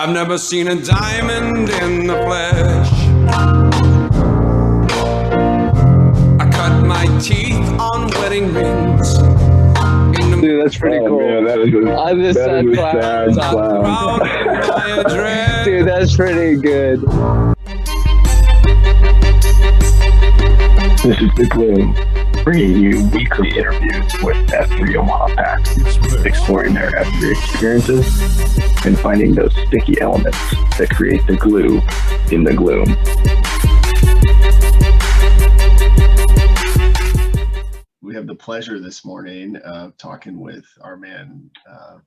I've never seen a diamond in the flesh. I cut my teeth on wedding rings. Dude, that's pretty cool. Man, that is a sad clown. Dude, that's pretty good. This is The Gloom, bringing you weekly interviews with F3 Omaha packs, exploring their F3 experiences and finding those sticky elements that create the glue in the gloom. We have the pleasure this morning of talking with our man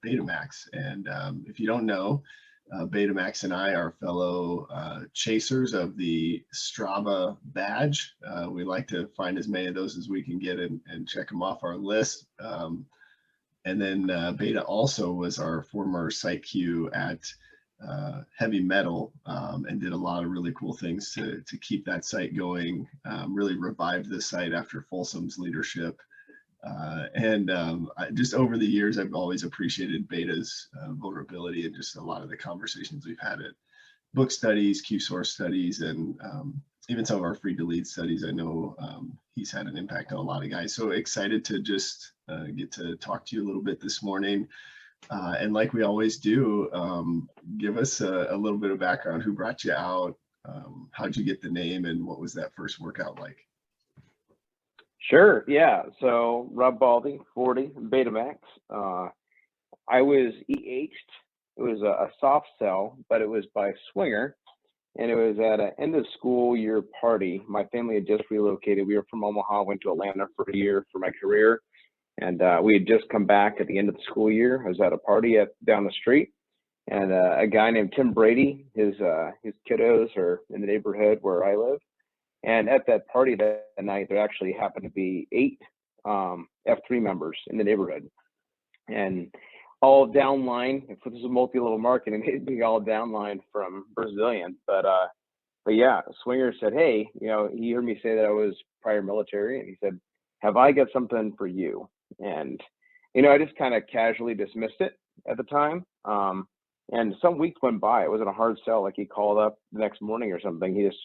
BetaMax, and if you don't know, BetaMax and I are fellow chasers of the Strava badge. We like to find as many of those as we can get and check them off our list. And then Beta also was our former site Q at Heavy Metal, and did a lot of really cool things to keep that site going, really revived the site after Folsom's leadership. Just over the years, I've always appreciated Beta's vulnerability and just a lot of the conversations we've had at book studies, Q source studies, and even some of our free delete studies. I know he's had an impact on a lot of guys. So excited to just get to talk to you a little bit this morning. And like we always do, give us a little bit of background. Who brought you out? How'd you get the name, and what was that first workout like? Sure, yeah. So Rob Baldy, 40, BetaMax. I was EH'd. It was a soft sell, but it was by Swinger, and it was at an end of school year party. My family had just relocated. We were from Omaha, went to Atlanta for a year for my career, and we had just come back at the end of the school year. I was at a party down the street, and a guy named Tim Brady, his kiddos are in the neighborhood where I live. And at that party that night, there actually happened to be 8 F3 members in the neighborhood, and all downline. If this is multi-level marketing, it'd be all downline from Brazilian. But yeah, Swinger said, hey, he heard me say that I was prior military, and he said, have I got something for you? And I just kind of casually dismissed it at the time. And some weeks went by. It wasn't a hard sell. Like, he called up the next morning or something. He just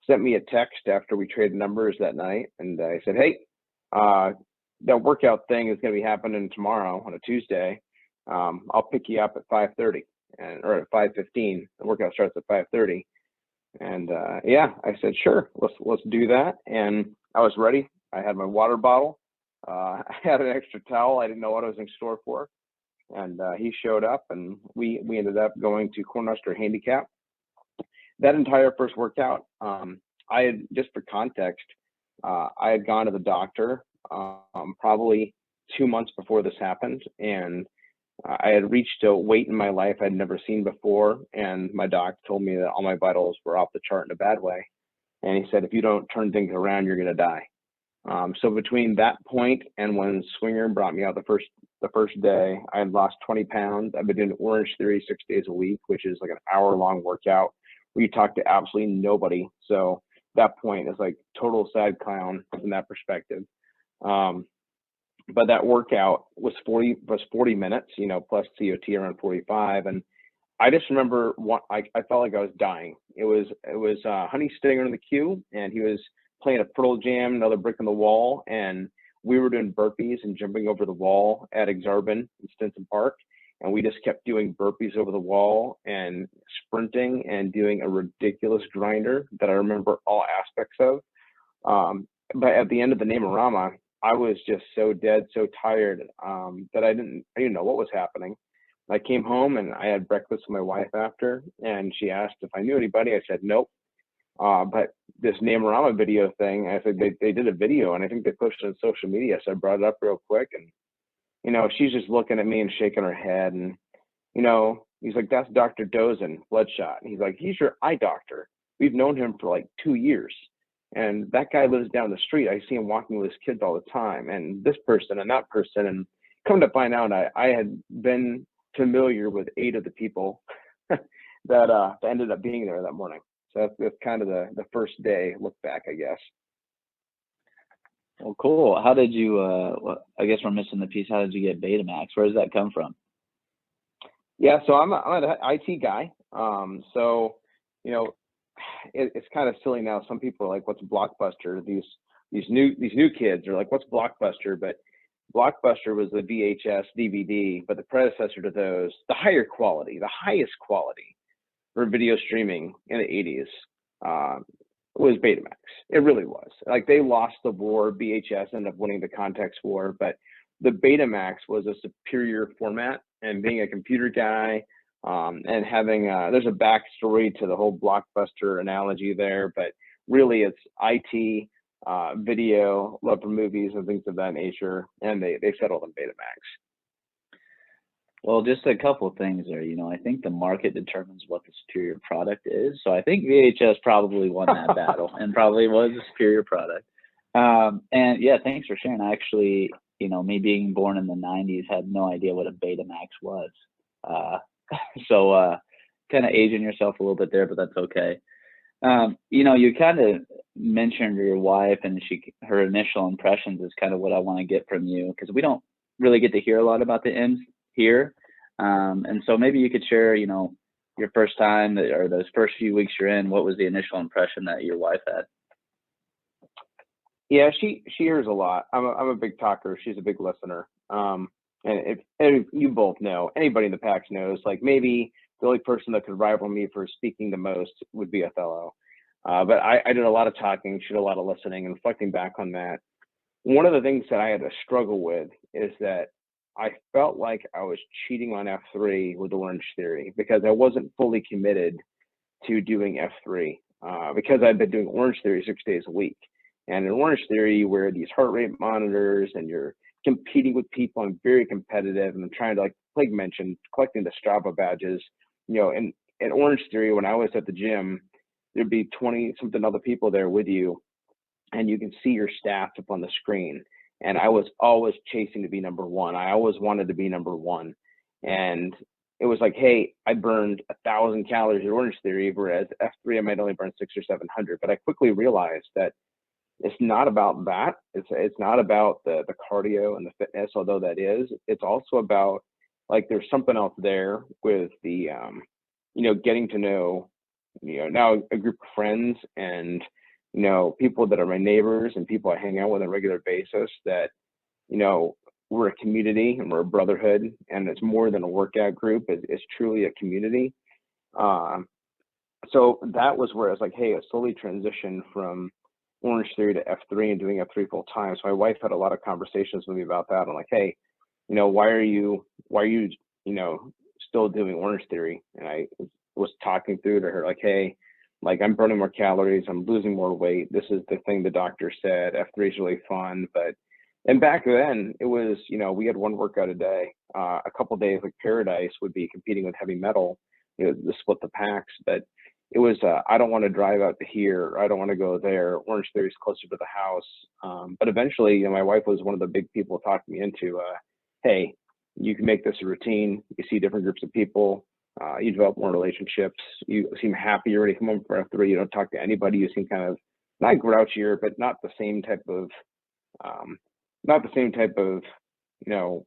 sent me a text after we traded numbers that night, and I said, hey, that workout thing is going to be happening tomorrow on a Tuesday. I'll pick you up at 5:30 or at 5:15. The workout starts at 5:30. And yeah, I said, sure, let's do that. And I was ready. I had my water bottle. I had an extra towel. I didn't know what I was in store for. And he showed up, and we ended up going to Cornhusker Handicap. That entire first workout, I had, just for context, I had gone to the doctor probably 2 months before this happened, and I had reached a weight in my life I'd never seen before, and my doc told me that all my vitals were off the chart in a bad way, and he said, if you don't turn things around, you're going to die. So between that point and when Swinger brought me out the first day, I had lost 20 pounds. I've been doing Orange Theory 6 days a week, which is like an hour-long workout where you talk to absolutely nobody. So that point is like total sad clown from that perspective. But that workout was 40 minutes, plus COT around 45. And I just remember I felt like I was dying. It was Honey Stinger in the queue, and he was playing a Pearl Jam, another brick in the wall. And we were doing burpees and jumping over the wall at Exarban in Stinson Park. And we just kept doing burpees over the wall and sprinting and doing a ridiculous grinder that I remember all aspects of. But at the end of the Name-A-Rama, I was just so dead, so tired that I didn't know what was happening. I came home and I had breakfast with my wife after, and she asked if I knew anybody. I said, nope. But this Name-A-Rama video thing, I said, they did a video, and I think they pushed it on social media. So I brought it up real quick, and she's just looking at me and shaking her head. And, he's like, that's Dr. Dozen, Bloodshot. And he's like, he's your eye doctor. We've known him for like 2 years. And that guy lives down the street. I see him walking with his kids all the time. And this person and that person. And come to find out, I had been familiar with 8 of the people that ended up being there that morning. So that's kind of the first day look back, I guess. Well, cool. How did you, I guess we're missing the piece. How did you get BetaMax? Where does that come from? Yeah, so I'm an IT guy. So, you know, it's kind of silly now. Some people are like, "What's Blockbuster?" These new kids are like, "What's Blockbuster?" But Blockbuster was the VHS DVD, but the predecessor to those, the highest quality for video streaming in the 80s was Betamax. It really was. Like, they lost the war. VHS ended up winning the context war, but the Betamax was a superior format. And being a computer guy, and having there's a backstory to the whole Blockbuster analogy there, but really it's IT, video, love for movies and things of that nature, and they settled on Betamax. Well, just a couple of things there. I think the market determines what the superior product is. So I think VHS probably won that battle and probably was a superior product. And yeah, thanks for sharing. I actually, me being born in the 90s, had no idea what a Betamax was. So kind of aging yourself a little bit there, but that's okay. You kind of mentioned your wife, and her initial impressions is kind of what I want to get from you, because we don't really get to hear a lot about the M's here. And so maybe you could share, your first time or those first few weeks you're in, what was the initial impression that your wife had? Yeah, she hears a lot. I'm a big talker. She's a big listener. And if you both know, anybody in the PAX knows, like, maybe the only person that could rival me for speaking the most would be Othello. But I did a lot of talking, she did a lot of listening, and reflecting back on that. One of the things that I had to struggle with is that I felt like I was cheating on F3 with Orange Theory, because I wasn't fully committed to doing F3, because I've been doing Orange Theory 6 days a week. And in Orange Theory, you wear these heart rate monitors and you're competing with people. I'm very competitive, and I'm trying to, like Plague mentioned, collecting the Strava badges. In Orange Theory, when I was at the gym, there'd be 20 something other people there with you, and you can see your stats up on the screen. And I was always chasing to be number one. I always wanted to be number one. And it was like, hey, I burned 1,000 calories at Orange Theory, whereas F3 I might only burn 600 or 700. But I quickly realized that it's not about that. It's not about the cardio and the fitness, although that is. It's also about, like, there's something else there with the getting to know now a group of friends, and people that are my neighbors and people I hang out with on a regular basis, that we're a community and we're a brotherhood, and it's more than a workout group. It's truly a community. So that was where I was like, hey, I slowly transitioned from Orange Theory to F3 and doing F3 full time. So my wife had a lot of conversations with me about that. I'm like, hey, why are you still doing Orange Theory? And I was talking through to her, like, hey, like, I'm burning more calories, I'm losing more weight. This is the thing the doctor said. F3 is really fun. And back then it was, we had one workout a day. A couple days, like Paradise would be competing with heavy metal, to split the packs. But it was, I don't want to drive out to here. I don't want to go there. Orange Theory is closer to the house. But eventually, my wife was one of the big people talking me into, hey, you can make this a routine. You see different groups of people. You develop more relationships. You seem happy already come home for F3. You don't talk to anybody. You seem kind of not grouchier, but not the same type of,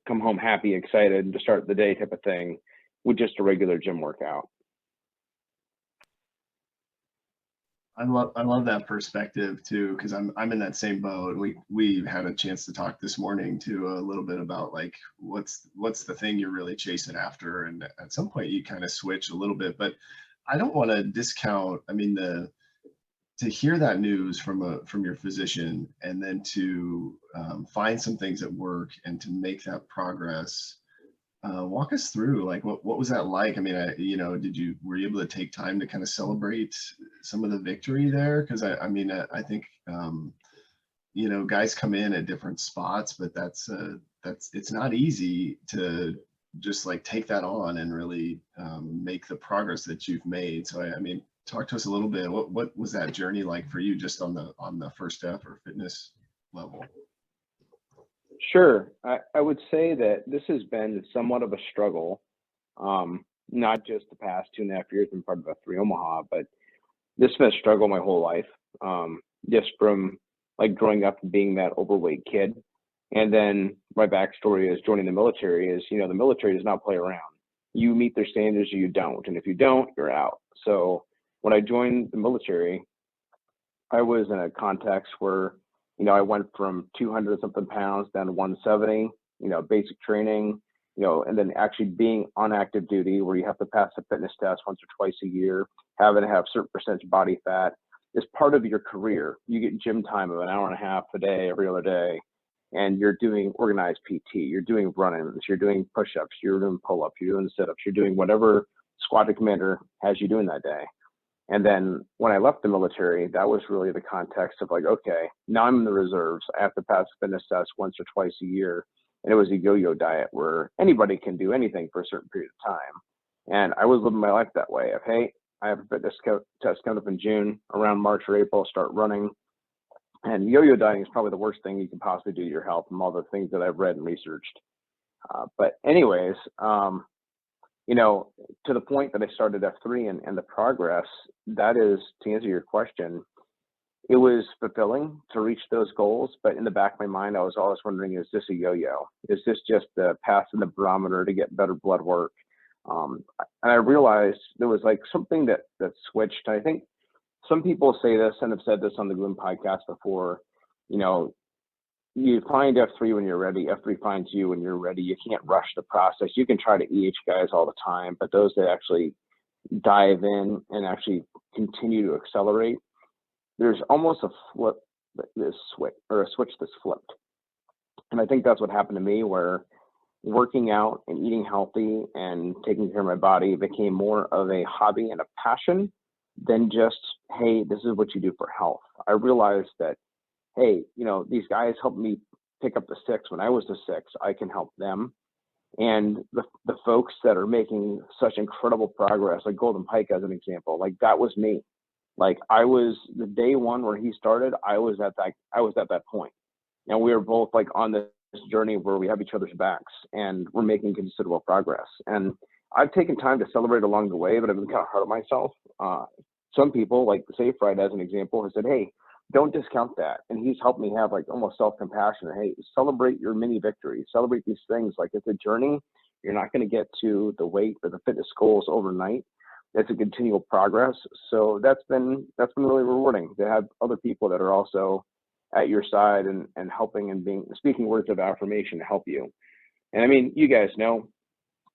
come home happy, excited to start the day type of thing with just a regular gym workout. I love that perspective too, because I'm in that same boat. We had a chance to talk this morning too a little bit about, like, what's the thing you're really chasing after, and at some point you kind of switch a little bit. But I don't want to discount, I mean, to hear that news from your physician, and then to find some things that work and to make that progress. Walk us through, like, what was that like? I mean, were you able to take time to kind of celebrate some of the victory there? Because I think guys come in at different spots, but it's not easy to just, like, take that on and really make the progress that you've made. So I mean, talk to us a little bit. What was that journey like for you, just on the first step or fitness level? Sure. I would say that this has been somewhat of a struggle, not just the past 2.5 years been part of F3 Omaha, but this has been a struggle my whole life, just from, like, growing up and being that overweight kid. And then my backstory is joining the military is, the military does not play around. you meet their standards or you don't. And if you don't, you're out. So when I joined the military, I was in a context where, I went from 200 something pounds down to 170, basic training, and then actually being on active duty where you have to pass a fitness test once or twice a year, having to have certain percentage body fat is part of your career. You get gym time of an hour and a half a day, every other day, and you're doing organized PT, you're doing run-ins, you're doing push-ups, you're doing pull-ups, you're doing sit-ups, you're doing whatever squadron commander has you doing that day. And then when I left the military, that was really the context of like, okay, now I'm in the reserves. I have to pass a fitness test once or twice a year. And it was a yo-yo diet where anybody can do anything for a certain period of time. And I was living my life that way of, hey, I have a fitness test coming up in June, around March or April, start running. And yo-yo dieting is probably the worst thing you can possibly do to your health from all the things that I've read and researched. But anyways, to the point that I started F3 and the progress, that is, to answer your question, it was fulfilling to reach those goals. But in the back of my mind, I was always wondering, is this a yo-yo? Is this just the passing the barometer to get better blood work? And I realized there was like something that switched. I think some people say this and have said this on the Gloom podcast before, you find F3 when you're ready. F3 finds you when you're ready. You can't rush the process. You can try to EH guys all the time, but those that actually dive in and actually continue to accelerate, there's almost a switch that's flipped. And I think that's what happened to me, where working out and eating healthy and taking care of my body became more of a hobby and a passion than just, hey, this is what you do for health. I realized that, hey, these guys helped me pick up the 6 when I was the 6. I can help them. And the folks that are making such incredible progress, like Golden Pike as an example, like that was me. Like I was the day one where he started, I was at that point. And we were both like on this journey where we have each other's backs and we're making considerable progress. And I've taken time to celebrate along the way, but I've been kind of hard on myself. Some people, like the Safe Ride as an example, have said, hey, don't discount that. And he's helped me have like almost self-compassion. Hey, celebrate your mini victories, celebrate these things. Like it's a journey. You're not going to get to the weight or the fitness goals overnight. It's a continual progress. So that's been really rewarding to have other people that are also at your side and helping and speaking words of affirmation to help you. And I mean, you guys know,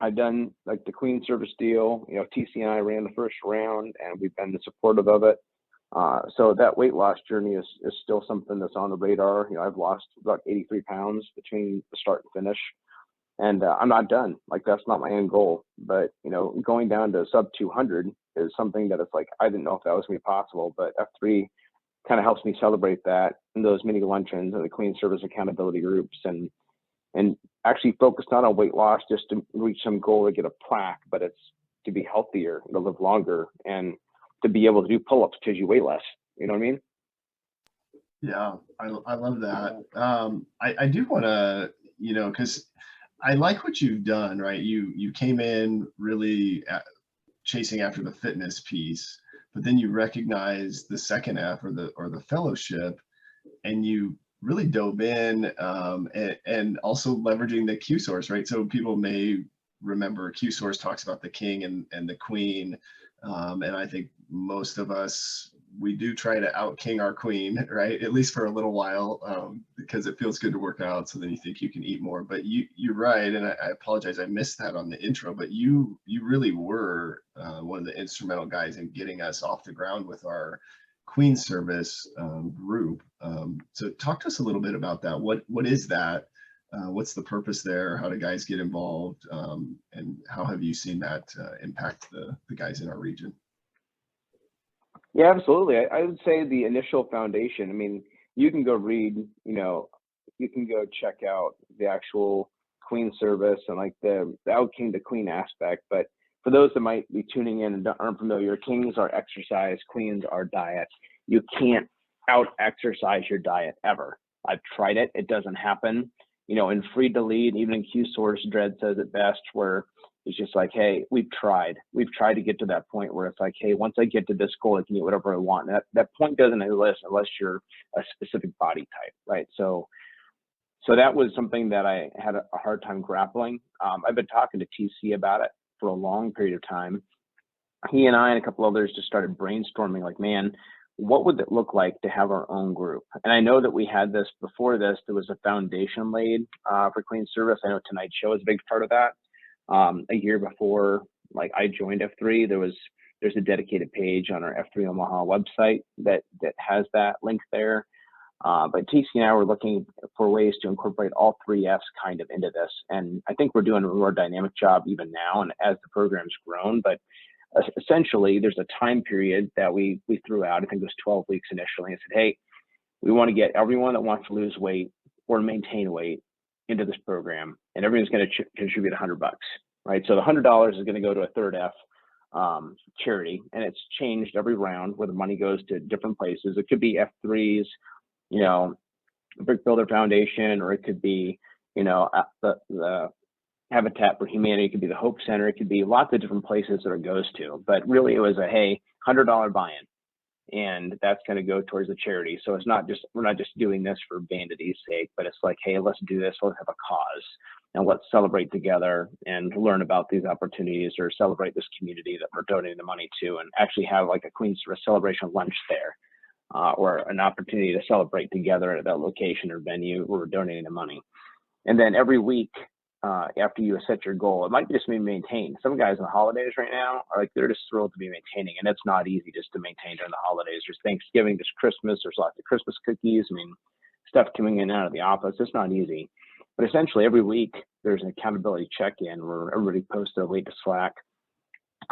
I've done like the Queen Service deal, TC and I ran the first round and we've been supportive of it. So that weight loss journey is still something that's on the radar. I've lost about 83 pounds between the start and finish, and I'm not done. Like that's not my end goal, but going down to sub 200 is something that it's like, I didn't know if that was going to be possible, but F3 kind of helps me celebrate that in those mini luncheons and the Queen Service accountability groups and actually focus not on weight loss just to reach some goal or get a plaque, but it's to be healthier, to live longer, and to be able to do pull-ups because you weigh less. You know what I mean? Yeah, I love that. I do want to, because I like what you've done, right? You came in really chasing after the fitness piece, but then you recognize the second F or the fellowship, and you really dove in and also leveraging the Q source, right? So people may remember Q source talks about the king and the queen. And I think most of us, we do try to out king our queen, right? At least for a little while, because it feels good to work out. So then you think you can eat more, but you're right. And I apologize, I missed that on the intro, but you really were one of the instrumental guys in getting us off the ground with our Queen Service group. So talk to us a little bit about that. What is that? What's the purpose there? How do guys get involved? And how have you seen that impact the guys in our region? Yeah, absolutely. I would say the initial foundation, I mean, you can go read, you can go check out the actual Queen Service and like the out king the queen aspect. But for those that might be tuning in and aren't familiar, kings are exercise, queens are diet. You can't out exercise your diet ever. I've tried it. It doesn't happen. In Free to Lead, even in Q Source, Dread says it best, where it's just like, hey, we've tried to get to that point where it's like, hey, once I get to this goal, I can eat whatever I want. And that point doesn't exist unless you're a specific body type, right? So that was something that I had a hard time grappling. I've been talking to TC about it for a long period of time, he and I and a couple others just started brainstorming like, man, what would it look like to have our own group? And I know that we had this before this, there was a foundation laid for clean service. I know tonight's show is a big part of that. A year before, like I joined F3, there's a dedicated page on our F3 Omaha website that has that link there. But TC and I were looking for ways to incorporate all three F's kind of into this. And I think we're doing a more dynamic job even now and as the program's grown. But essentially, there's a time period that we threw out. I think it was 12 weeks initially and said, hey, we want to get everyone that wants to lose weight or maintain weight into this program. And everyone's going to contribute $100, right? So the $100 is going to go to a third F charity. And it's changed every round where the money goes to different places. It could be F3's, you know, Brick Builder Foundation, or it could be, you know, the Habitat for Humanity, it could be the Hope Center, it could be lots of different places that it goes to. But really it was a, hey, $100 buy-in, and that's going to go towards the charity. So it's not just, we're not just doing this for vanity's sake, but it's like, hey, let's do this, let's have a cause, and let's celebrate together and learn about these opportunities, or celebrate this community that we're donating the money to, and actually have like a Queen Service celebration lunch there. Or an opportunity to celebrate together at that location or venue where we're donating the money. And then every week after you set your goal, it might just be maintained. Some guys on the holidays right now are like, they're just thrilled to be maintaining, and it's not easy just to maintain during the holidays. There's Thanksgiving, there's Christmas, there's lots of Christmas cookies. I mean, stuff coming in and out of the office. It's not easy. But essentially every week there's an accountability check-in where everybody posts their weight to Slack,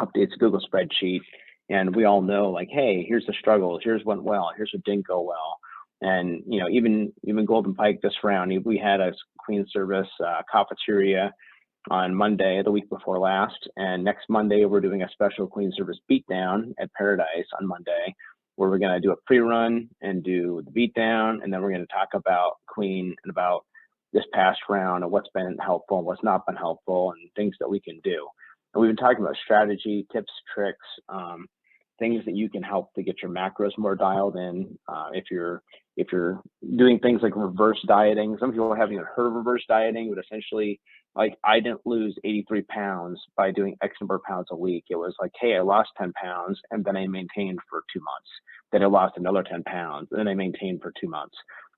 updates Google spreadsheet. And we all know, like, hey, here's the struggles, here's what went well, here's what didn't go well. And, you know, even Golden Pike this round, we had a Queen Service cafeteria on Monday, the week before last. And next Monday, we're doing a special Queen Service beatdown at Paradise on Monday, where we're going to do a pre-run and do the beatdown. And then we're going to talk about Queen and about this past round and what's been helpful and what's not been helpful and things that we can do. And we've been talking about strategy, tips, tricks, things that you can help to get your macros more dialed in. If you're doing things like reverse dieting, some people haven't even heard of reverse dieting, but essentially, like, I didn't lose 83 pounds by doing X number of pounds a week. It was like, hey, I lost 10 pounds and then I maintained for 2 months. Then I lost another 10 pounds and then I maintained for 2 months.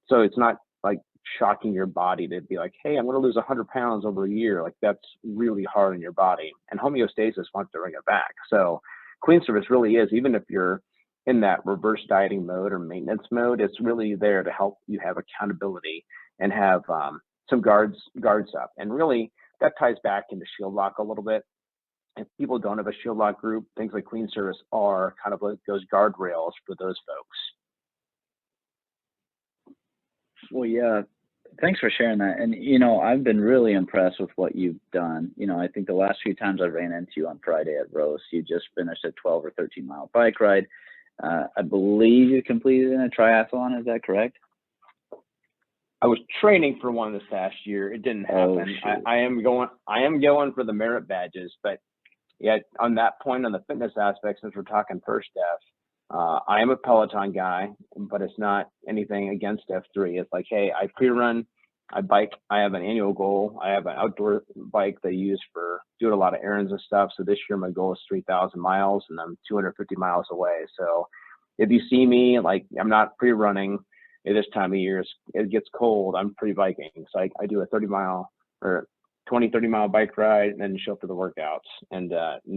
So it's not like shocking your body to be like, hey, I'm going to lose 100 pounds over a year. Like, that's really hard on your body. And homeostasis wants to bring it back. So Queen Service really is, even if you're in that reverse dieting mode or maintenance mode, it's really there to help you have accountability and have some guards up. And really that ties back into Shield Lock a little bit. If people don't have a Shield Lock group, things like Queen Service are kind of like those guardrails for those folks. Well, yeah, thanks for sharing that. And, you know, I've been really impressed with what you've done. You know, I think the last few times I ran into you on Friday at Roast, you just finished a 12 or 13 mile bike ride. I believe you completed in a triathlon. Is that correct? I was training for one this past year. It didn't happen. I am going for the merit badges, but yeah, on that point, on the fitness aspect, since we're talking first F, I am a Peloton guy, but it's not anything against F3. It's like, hey, I pre-run, I bike, I have an annual goal. I have an outdoor bike that I use for doing a lot of errands and stuff. So this year my goal is 3,000 miles and I'm 250 miles away. So if you see me, like, I'm not pre-running at this time of year, it gets cold, I'm pre-biking. So I do a 30 mile bike ride and then show up for the workouts and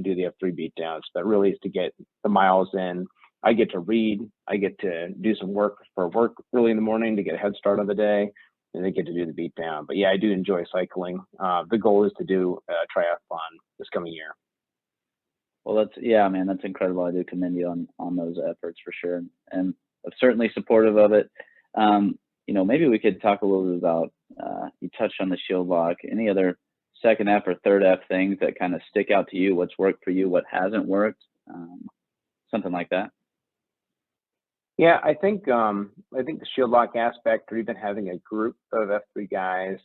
do the F3 beatdowns. But really is to get the miles in. I get to read, I get to do some work for work early in the morning to get a head start on the day, and then get to do the beat down. But yeah, I do enjoy cycling. The goal is to do a triathlon this coming year. Well, yeah, man, that's incredible. I do commend you on those efforts for sure. And I'm certainly supportive of it. You know, maybe we could talk a little bit about, you touched on the Shield Lock, any other second F or third F things that kind of stick out to you, what's worked for you, what hasn't worked, something like that. Yeah, I think the Shield Lock aspect, or even having a group of F3 guys,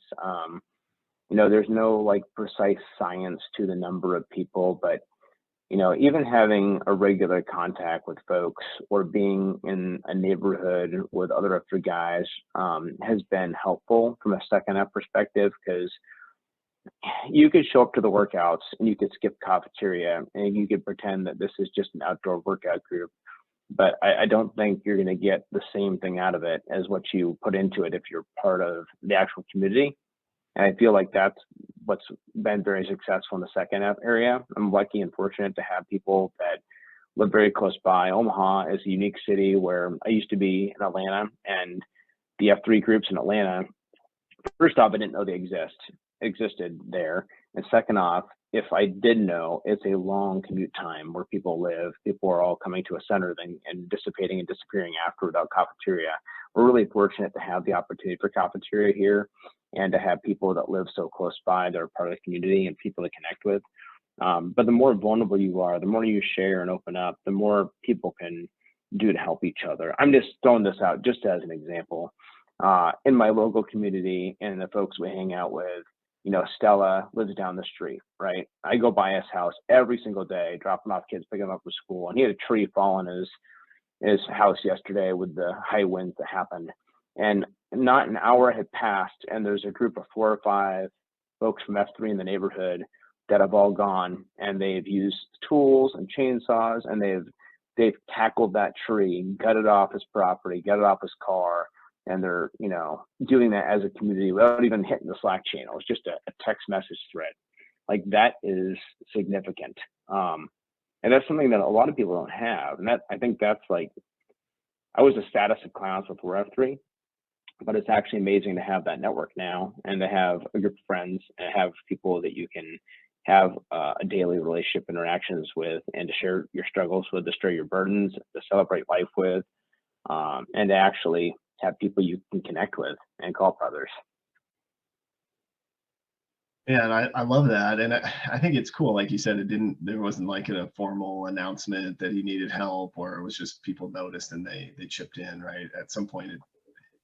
you know, there's no like precise science to the number of people, but you know, even having a regular contact with folks or being in a neighborhood with other F3 guys has been helpful from a second F perspective, because you could show up to the workouts and you could skip cafeteria and you could pretend that this is just an outdoor workout group. But I don't think you're going to get the same thing out of it as what you put into it if you're part of the actual community. And I feel like that's what's been very successful in the second area. I'm lucky and fortunate to have people that live very close by. Omaha is a unique city where I used to be in Atlanta, and the F3 groups in Atlanta, first off, I didn't know they existed there. And second off, if I did know, it's a long commute time where people live. People are all coming to a center and dissipating and disappearing after without cafeteria. We're really fortunate to have the opportunity for cafeteria here and to have people that live so close by that are part of the community and people to connect with. But the more vulnerable you are, the more you share and open up, the more people can do to help each other. I'm just throwing this out just as an example. In my local community and the folks we hang out with, Stella lives down the street, right? I go by his house every single day, dropping off kids, picking them up from school. And he had a tree fall on his house yesterday with the high winds that happened. And not an hour had passed, and there's a group of 4 or 5 folks from F3 in the neighborhood that have all gone, and they've used tools and chainsaws, and they've tackled that tree, gutted off his property, gutted off his car. And they're, doing that as a community without even hitting the Slack channel. It's just a text message thread. Like, that is significant. And that's something that a lot of people don't have. And I think that's like, I was a status of clowns before F3, but it's actually amazing to have that network now and to have a group of friends and have people that you can have a daily relationship interactions with and to share your struggles with, to share your burdens, to celebrate life with, and to actually have people you can connect with and call brothers. Yeah, and I love that. And I think it's cool. Like you said, there wasn't like a formal announcement that he needed help, or it was just people noticed and they chipped in, right? At some point,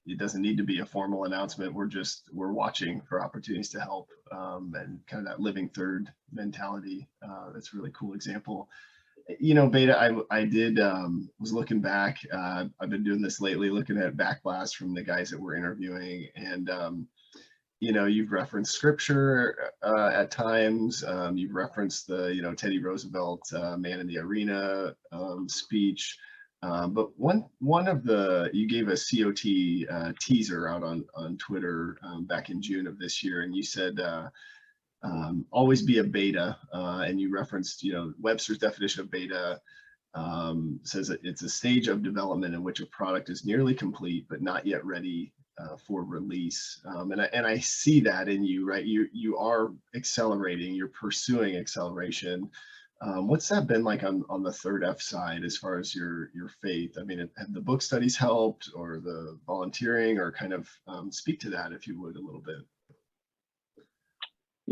it doesn't need to be a formal announcement. We're watching for opportunities to help, and kind of that living third mentality. That's a really cool example. Beta, I did, was looking back, I've been doing this lately, looking at backlash from the guys that we're interviewing. And, you've referenced scripture at times. You've referenced the, Teddy Roosevelt, Man in the Arena speech. But one of you gave a COT teaser out on Twitter back in June of this year. And you said, always be a beta, and you referenced, Webster's definition of beta says that it's a stage of development in which a product is nearly complete but not yet ready for release. And I see that in you, right? You are accelerating, you're pursuing acceleration. What's that been like on the third F side as far as your faith? I mean, have the book studies helped, or the volunteering, or kind of speak to that if you would a little bit?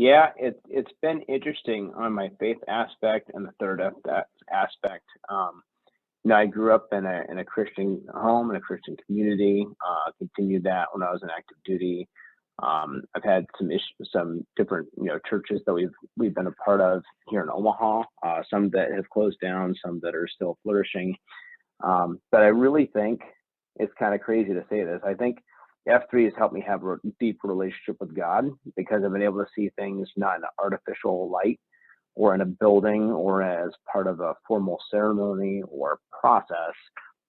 Yeah, it's been interesting on my faith aspect and the third aspect. I grew up in a Christian home, in a Christian community. Continued that when I was in active duty. I've had some different churches that we've been a part of here in Omaha. Some that have closed down, some that are still flourishing. But I really think it's kind of crazy to say this. I think F3 has helped me have a deep relationship with God because I've been able to see things not in an artificial light or in a building or as part of a formal ceremony or process,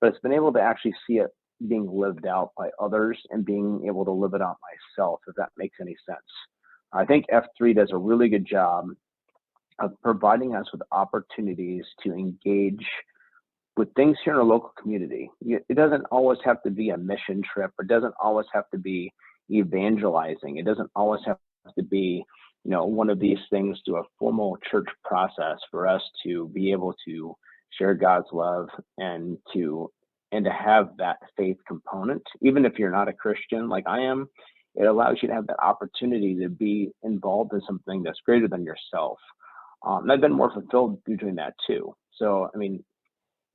but it's been able to actually see it being lived out by others and being able to live it out myself, if that makes any sense. I think F3 does a really good job of providing us with opportunities to engage with things here in a local community. It doesn't always have to be a mission trip. It doesn't always have to be evangelizing. It doesn't always have to be, one of these things to a formal church process for us to be able to share God's love and to have that faith component. Even if you're not a Christian like I am, it allows you to have that opportunity to be involved in something that's greater than yourself. And I've been more fulfilled through doing that too. So,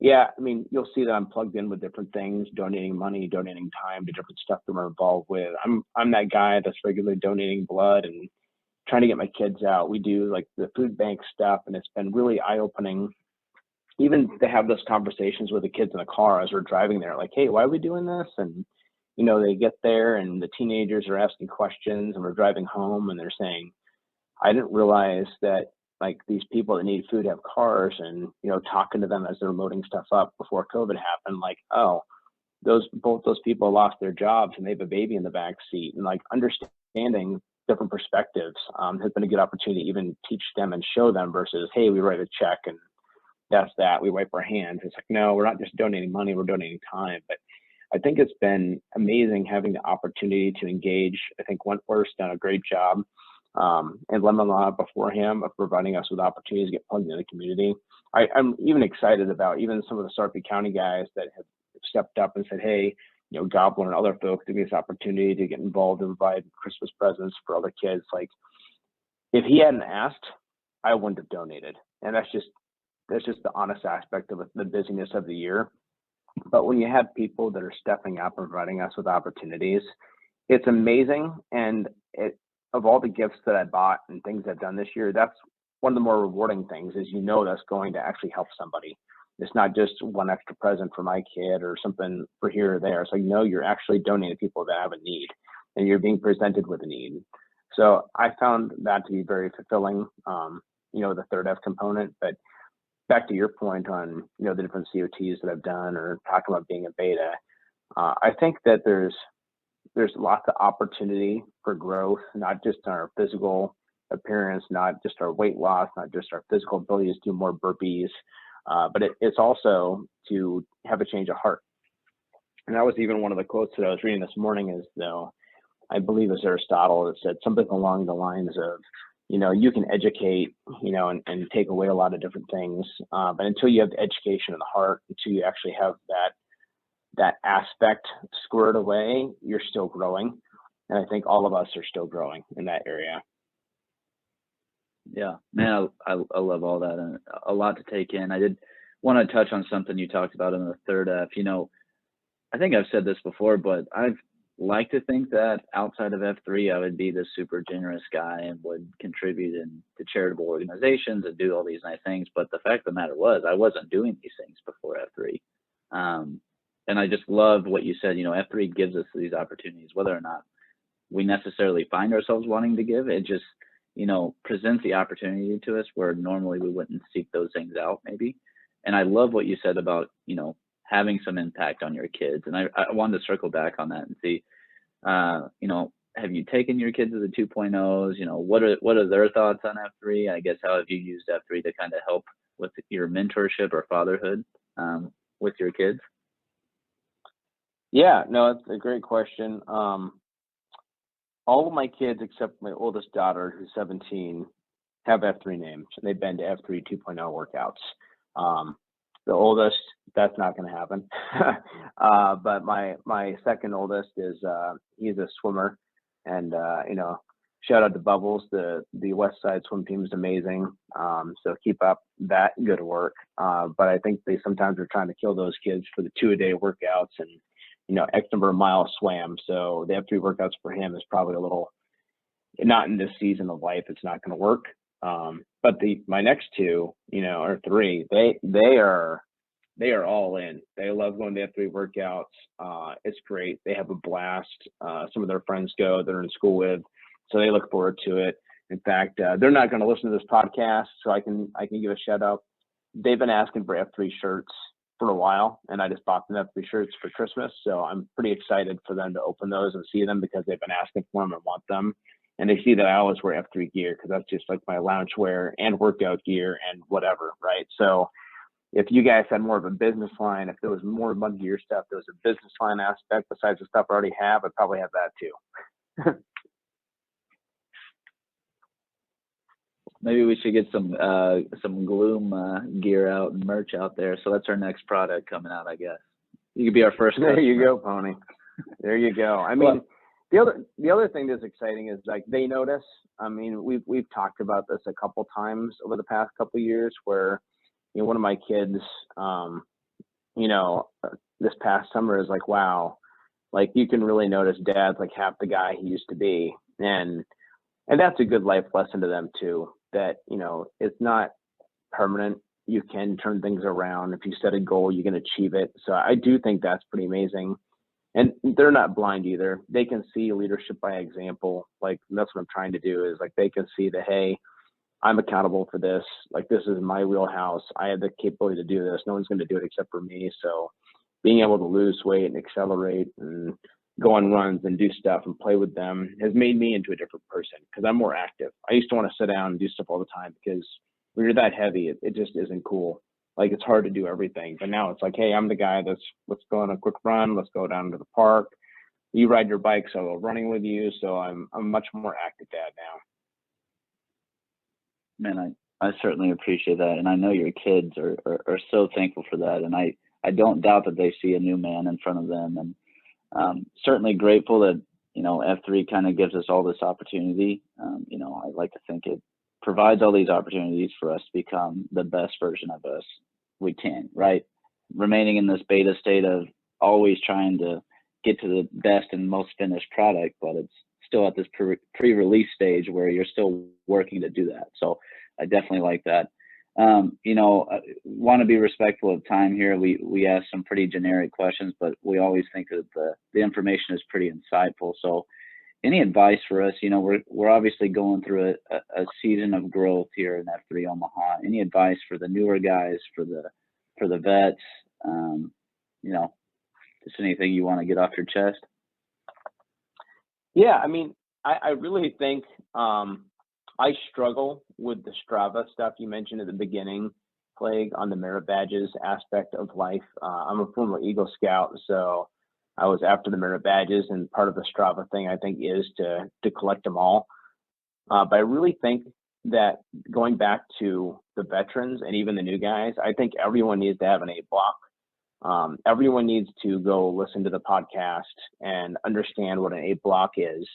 you'll see that I'm plugged in with different things, donating money, donating time to different stuff that we're involved with. I'm that guy that's regularly donating blood and trying to get my kids out. We do like the food bank stuff, and it's been really eye-opening even to have those conversations with the kids in the car as we're driving there, like, hey, why are we doing this? And, they get there and the teenagers are asking questions and we're driving home and they're saying, I didn't realize that like these people that need food have cars, and talking to them as they're loading stuff up before COVID happened, like, oh, both those people lost their jobs and they have a baby in the back seat, and like understanding different perspectives has been a good opportunity to even teach them and show them versus, hey, we write a check and that's that, we wipe our hands. It's like, no, we're not just donating money, we're donating time. But I think it's been amazing having the opportunity to engage. I think Wentworth's done a great job, and Lemonade before him, of providing us with opportunities to get plugged into the community. I'm even excited about even some of the Sarpy County guys that have stepped up and said, hey, Gobbler and other folks give me this opportunity to get involved and provide Christmas presents for other kids. Like, if he hadn't asked, I wouldn't have donated. And that's just the honest aspect of the busyness of the year. But when you have people that are stepping up and providing us with opportunities, it's amazing. And of all the gifts that I bought and things I've done this year, that's one of the more rewarding things, is that's going to actually help somebody. It's not just one extra present for my kid or something for here or there. It's like, no, you're actually donating to people that have a need, and you're being presented with a need. So I found that to be very fulfilling, the third F component. But back to your point on, the different COTs that I've done or talking about being a beta, I think that there's lots of opportunity for growth, not just in our physical appearance, not just our weight loss, not just our physical ability to do more burpees, but it's also to have a change of heart. And that was even one of the quotes that I was reading this morning, is I believe it was Aristotle that said something along the lines of, you can educate, and take away a lot of different things, but until you have the education in the heart, until you actually have that aspect squared away, you're still growing. And I think all of us are still growing in that area. Yeah, man, I love all that, and a lot to take in. I did want to touch on something you talked about in the third F. I think I've said this before, but I've like to think that outside of F3, I would be this super generous guy and would contribute to charitable organizations and do all these nice things. But the fact of the matter was, I wasn't doing these things before F3. And I just loved what you said. F3 gives us these opportunities, whether or not we necessarily find ourselves wanting to give. It just, presents the opportunity to us where normally we wouldn't seek those things out, maybe. And I love what you said about, having some impact on your kids. And I wanted to circle back on that and see, have you taken your kids to the 2.0s? What are their thoughts on F3? I guess, how have you used F3 to kind of help with your mentorship or fatherhood with your kids? Yeah, no, it's a great question. All of my kids, except my oldest daughter, who's 17, have F3 names, and they've been to F3 2.0 workouts. The oldest, that's not going to happen. But my second oldest is he's a swimmer, and shout out to Bubbles. The West Side swim team is amazing. So keep up that good work. But I think they sometimes are trying to kill those kids for the 2-a-day workouts and X number of miles swam. So the F3 workouts for him is probably a little, not in this season of life, it's not going to work. But my next two, or three, they are all in. They love going to F3 workouts. It's great. They have a blast. Some of their friends go, they're in school with, so they look forward to it. In fact, they're not going to listen to this podcast, so I can give a shout out. They've been asking for F3 shirts for a while, and I just bought them F3 shirts for Christmas. So I'm pretty excited for them to open those and see them, because they've been asking for them and want them. And they see that I always wear F3 gear, because that's just like my lounge wear and workout gear and whatever, right? So if you guys had more of a business line, if there was more Mud Gear stuff, there was a business line aspect besides the stuff I already have, I'd probably have that too. Maybe we should get some Gloom gear out and merch out there. So that's our next product coming out, I guess. You could be our first customer. There you go, Pony. There you go. I mean, the other thing that's exciting is, like, they notice. I mean, we've talked about this a couple times over the past couple of years, where one of my kids, this past summer is like, wow, like, you can really notice Dad's like half the guy he used to be, and that's a good life lesson to them too. That it's not permanent. You can turn things around. If you set a goal, you can achieve it. So I do think that's pretty amazing. And they're not blind either. They can see leadership by example. Like, that's what I'm trying to do, is like, they can see that, hey, I'm accountable for this. Like, this is my wheelhouse. I have the capability to do this. No one's going to do it except for me. So being able to lose weight and accelerate and go on runs and do stuff and play with them has made me into a different person, because I'm more active. I used to want to sit down and do stuff all the time, because when you're that heavy, it just isn't cool. Like, it's hard to do everything. But now it's like, hey, I'm the guy let's go on a quick run. Let's go down to the park. You ride your bike, so I'll go running with you. So I'm much more active dad now. Man, I certainly appreciate that. And I know your kids are so thankful for that. And I don't doubt that they see a new man in front of them. And certainly grateful that, F3 kind of gives us all this opportunity. I like to think it provides all these opportunities for us to become the best version of us we can, right? Remaining in this beta state of always trying to get to the best and most finished product, but it's still at this pre-release stage where you're still working to do that. So I definitely like that. Want to be respectful of time here. We ask some pretty generic questions, but we always think that the information is pretty insightful. So any advice for us? We're obviously going through a season of growth here in F3 Omaha. Any advice for the newer guys, for the vets? Just anything you want to get off your chest? Yeah, I mean, I really think I struggle with the Strava stuff you mentioned at the beginning, Plague, on the merit badges aspect of life. I'm a former Eagle Scout, so I was after the merit badges, and part of the Strava thing, I think, is to collect them all. But I really think that going back to the veterans and even the new guys, I think everyone needs to have an 8 block. Everyone needs to go listen to the podcast and understand what an 8 block is.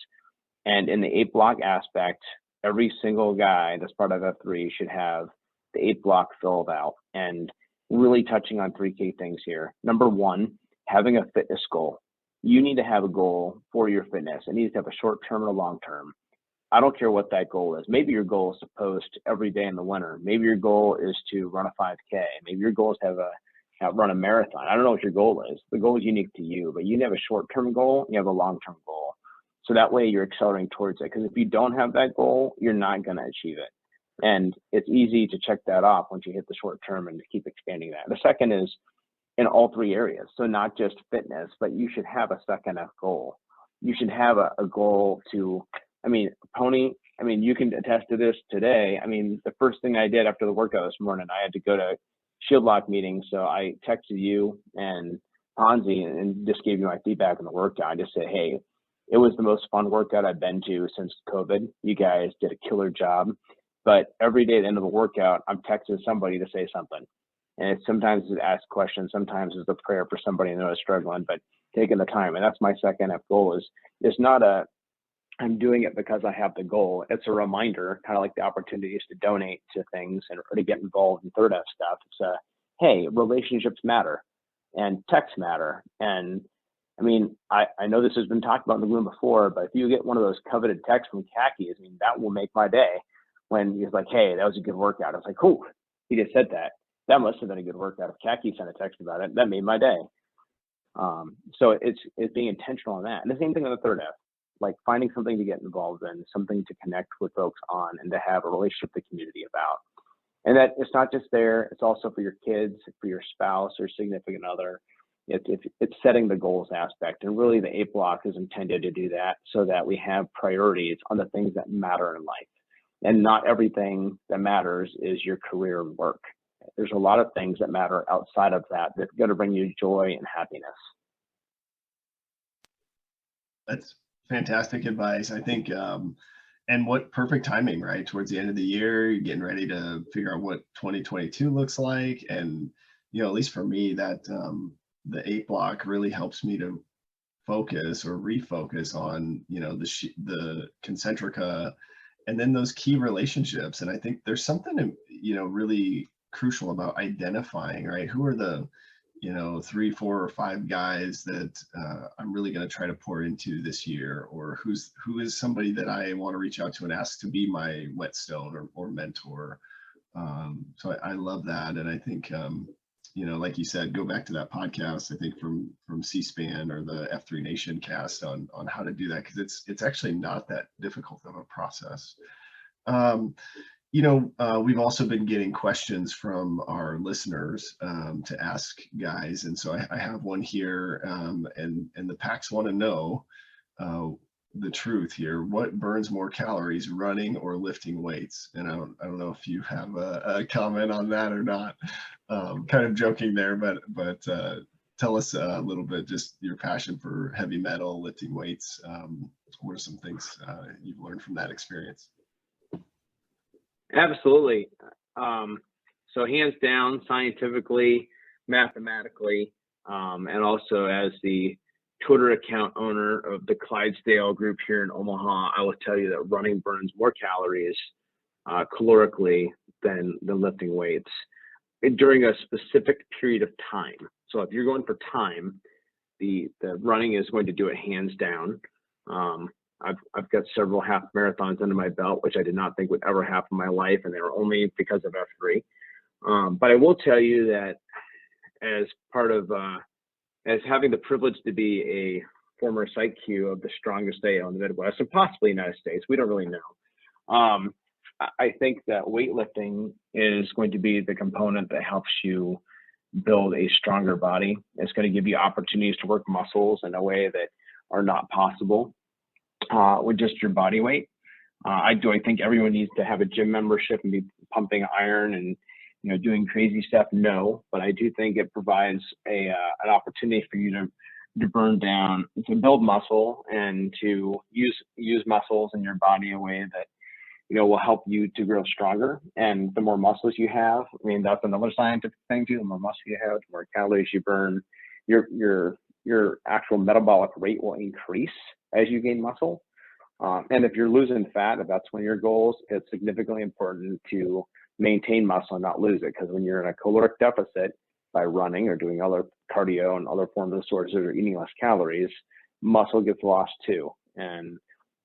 And in the 8 block aspect, every single guy that's part of F3 should have the 8 block filled out, and really touching on 3 key things here. Number 1, having a fitness goal. You need to have a goal for your fitness. It needs to have a short term and a long term. I don't care what that goal is. Maybe your goal is to post every day in the winter. Maybe your goal is to run a 5K. Maybe your goal is to run a marathon. I don't know what your goal is. The goal is unique to you, but you have a short-term goal, you have a long-term goal. So that way you're accelerating towards it. Because if you don't have that goal, you're not going to achieve it. And it's easy to check that off once you hit the short term and to keep expanding that. The second is in all 3 areas. So not just fitness, but you should have a second F goal. You should have a goal to, Pony, you can attest to this today. The first thing I did after the workout this morning, I had to go to Shield Lock meeting. So I texted you and Ponzi and just gave you my feedback on the workout. I just said, hey, it was the most fun workout I've been to since COVID. You guys did a killer job. But every day at the end of the workout, I'm texting somebody to say something. And sometimes it's ask questions, sometimes it's a prayer for somebody I know is struggling, but taking the time. And that's my second F goal is it's not I'm doing it because I have the goal. It's a reminder, kind of like the opportunities to donate to things or to get involved in third F stuff. It's hey, relationships matter and texts matter. And I know this has been talked about in the room before, but if you get one of those coveted texts from Khakis, that will make my day. When he's like, hey, that was a good workout. I was like, cool, he just said that. That must have been a good workout. If Khaki sent a text about it, that made my day. So it's being intentional on that. And the same thing on the third F, like finding something to get involved in, something to connect with folks on and to have a relationship with the community about. And that it's not just there, it's also for your kids, for your spouse or significant other. It's setting the goals aspect. And really the 8 block is intended to do that so that we have priorities on the things that matter in life. And not everything that matters is your career and work. There's a lot of things that matter outside of that that's going to bring you joy and happiness. That's fantastic advice. I think, and what perfect timing, right? Towards the end of the year, you're getting ready to figure out what 2022 looks like. And, at least for me, that the 8 block really helps me to focus or refocus on, the Concentrica and then those key relationships. And I think there's something, really crucial about identifying, right? Who are the, 3, 4, or 5 guys that I'm really going to try to pour into this year, or who is somebody that I want to reach out to and ask to be my whetstone or mentor. So I love that. And I think, you know, like you said, go back to that podcast, I think from C-SPAN or the F3 Nation cast on how to do that, because it's actually not that difficult of a process. You know, we've also been getting questions from our listeners to ask guys, and so I have one here, and the packs want to know the truth here. What burns more calories, running or lifting weights? And I don't know if you have a comment on that or not. Kind of joking there, but tell us a little bit, just your passion for heavy metal, lifting weights. What are some things you've learned from that experience? Absolutely. So hands down, scientifically, mathematically, and also as the Twitter account owner of the Clydesdale group here in Omaha, I will tell you that running burns more calories calorically than lifting weights during a specific period of time. So if you're going for time, the running is going to do it hands down. I've got several half marathons under my belt, which I did not think would ever happen in my life, and they were only because of F3. But I will tell you that as part of as having the privilege to be a former site Q of the strongest AO in the Midwest and possibly United States, we don't really know. I think that weightlifting is going to be the component that helps you build a stronger body. It's going to give you opportunities to work muscles in a way that are not possible with just your body weight. I think everyone needs to have a gym membership and be pumping iron and doing crazy stuff. No, but I do think it provides an opportunity for you to burn down, to build muscle, and to use muscles in your body in a way that will help you to grow stronger. And the more muscles you have, I mean, that's another scientific thing too. The more muscle you have, the more calories you burn. Your actual metabolic rate will increase as you gain muscle. And if you're losing fat, if that's one of your goals, it's significantly important to maintain muscle and not lose it. Because when you're in a caloric deficit by running or doing other cardio and other forms of sources or eating less calories, muscle gets lost too. And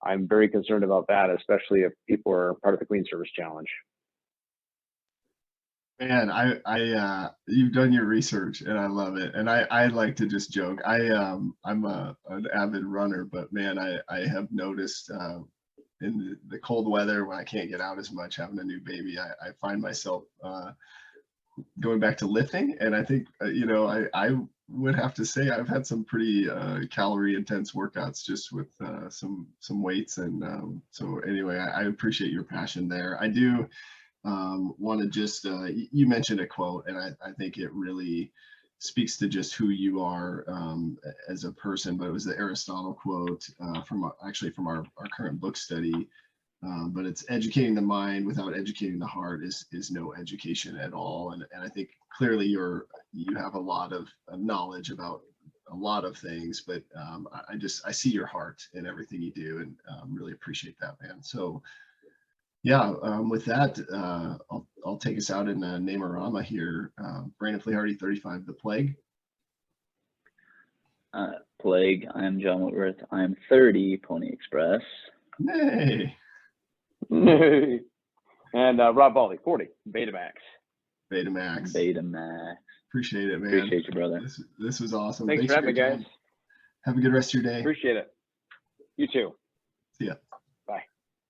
I'm very concerned about that, especially if people are part of the Queen Service Challenge. Man, I you've done your research and I love it. And I like to just joke. I'm an avid runner, but man, I have noticed in the cold weather when I can't get out as much, having a new baby, I find myself going back to lifting. And I think I would have to say I've had some pretty calorie intense workouts just with some weights. And so anyway, I appreciate your passion there. I do want to just you mentioned a quote, and I think it really speaks to just who you are as a person, but it was the Aristotle quote from our current book study, but it's educating the mind without educating the heart is no education at all. And I think clearly you have a lot of knowledge about a lot of things, but I see your heart in everything you do, and really appreciate that, man. So yeah, with that, I'll take us out in Namarama here. Brandon Flehardy, 35, The Plague. Plague, I am John Whitworth. I am 30, Pony Express. Hey. And Rob Baldy, 40, BetaMax. BetaMax. Appreciate it, man. Appreciate you, brother. This was awesome. Thanks for having me, guys. Have a good rest of your day. Appreciate it. You too. See ya.